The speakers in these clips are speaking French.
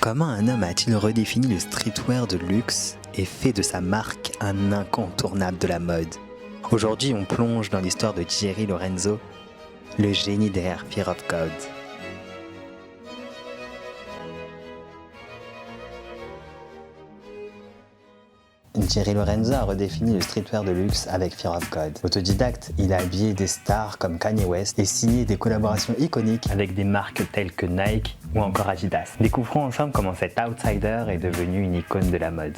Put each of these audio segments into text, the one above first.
Comment un homme a-t-il redéfini le streetwear de luxe et fait de sa marque un incontournable de la mode? Aujourd'hui, on plonge dans l'histoire de Jerry Lorenzo, le génie derrière Fear of God. Jerry Lorenzo a redéfini le streetwear de luxe avec Fear of God. Autodidacte, il a habillé des stars comme Kanye West et signé des collaborations iconiques avec des marques telles que Nike ou encore Adidas. Découvrons ensemble comment cet outsider est devenu une icône de la mode.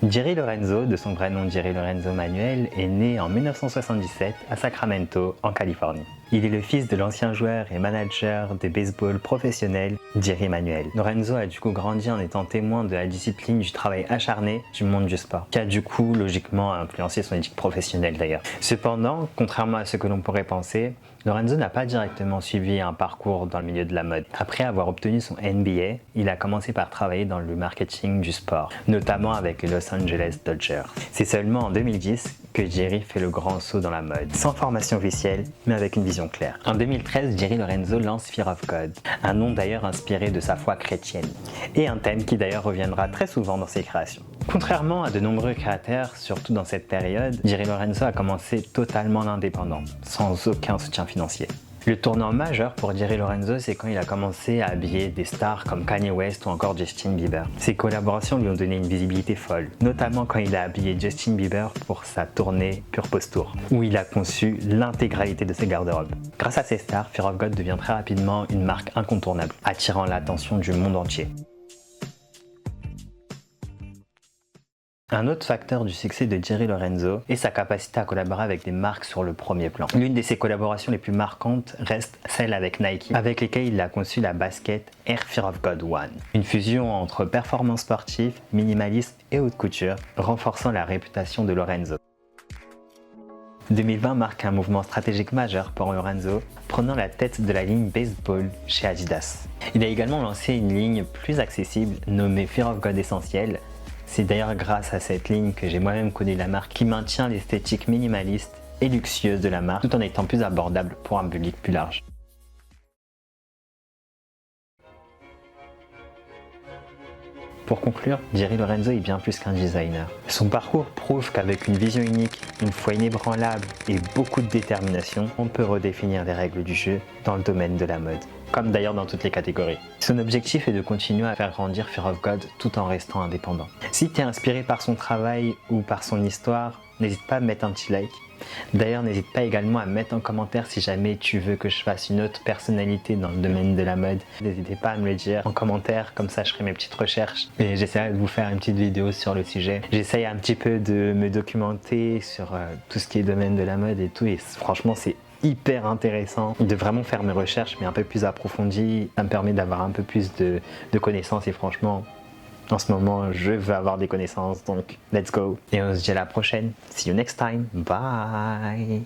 Jerry Lorenzo, de son vrai nom Jerry Lorenzo Manuel, est né en 1977 à Sacramento, en Californie. Il est le fils de l'ancien joueur et manager de baseball professionnel Jerry Manuel. Lorenzo a du coup grandi en étant témoin de la discipline du travail acharné du monde du sport, qui a du coup logiquement influencé son éthique professionnelle d'ailleurs. Cependant, contrairement à ce que l'on pourrait penser, Lorenzo n'a pas directement suivi un parcours dans le milieu de la mode. Après avoir obtenu son MBA, il a commencé par travailler dans le marketing du sport, notamment avec les Los Angeles Dodgers. C'est seulement en 2010 que Jerry fait le grand saut dans la mode, sans formation officielle, mais avec une vision claire. En 2013, Jerry Lorenzo lance Fear of God, un nom d'ailleurs inspiré de sa foi chrétienne, et un thème qui d'ailleurs reviendra très souvent dans ses créations. Contrairement à de nombreux créateurs, surtout dans cette période, Jerry Lorenzo a commencé totalement indépendant, sans aucun soutien financier. Le tournant majeur pour Jerry Lorenzo, c'est quand il a commencé à habiller des stars comme Kanye West ou encore Justin Bieber. Ses collaborations lui ont donné une visibilité folle, notamment quand il a habillé Justin Bieber pour sa tournée Purpose Tour, où il a conçu l'intégralité de ses garde-robes. Grâce à ces stars, Fear of God devient très rapidement une marque incontournable, attirant l'attention du monde entier. Un autre facteur du succès de Jerry Lorenzo est sa capacité à collaborer avec des marques sur le premier plan. L'une de ses collaborations les plus marquantes reste celle avec Nike, avec lesquelles il a conçu la basket Air Fear of God One. Une fusion entre performance sportive, minimaliste et haute couture, renforçant la réputation de Lorenzo. 2020 marque un mouvement stratégique majeur pour Lorenzo, prenant la tête de la ligne baseball chez Adidas. Il a également lancé une ligne plus accessible nommée Fear of God Essentiel. C'est d'ailleurs grâce à cette ligne que j'ai moi-même connu la marque, qui maintient l'esthétique minimaliste et luxueuse de la marque tout en étant plus abordable pour un public plus large. Pour conclure, Jerry Lorenzo est bien plus qu'un designer. Son parcours prouve qu'avec une vision unique, une foi inébranlable et beaucoup de détermination, on peut redéfinir les règles du jeu dans le domaine de la mode, comme d'ailleurs dans toutes les catégories. Son objectif est de continuer à faire grandir Fear of God tout en restant indépendant. Si tu es inspiré par son travail ou par son histoire, n'hésite pas à mettre un petit like. D'ailleurs, n'hésite pas également à mettre en commentaire si jamais tu veux que je fasse une autre personnalité dans le domaine de la mode. N'hésitez pas à me le dire en commentaire, comme ça je ferai mes petites recherches et j'essaierai de vous faire une petite vidéo sur le sujet. J'essaye un petit peu de me documenter sur tout ce qui est domaine de la mode et tout, et franchement c'est hyper intéressant de vraiment faire mes recherches mais un peu plus approfondies. Ça me permet d'avoir un peu plus de connaissances et franchement en ce moment je veux avoir des connaissances, donc let's go, et on se dit à la prochaine. See you next time, bye.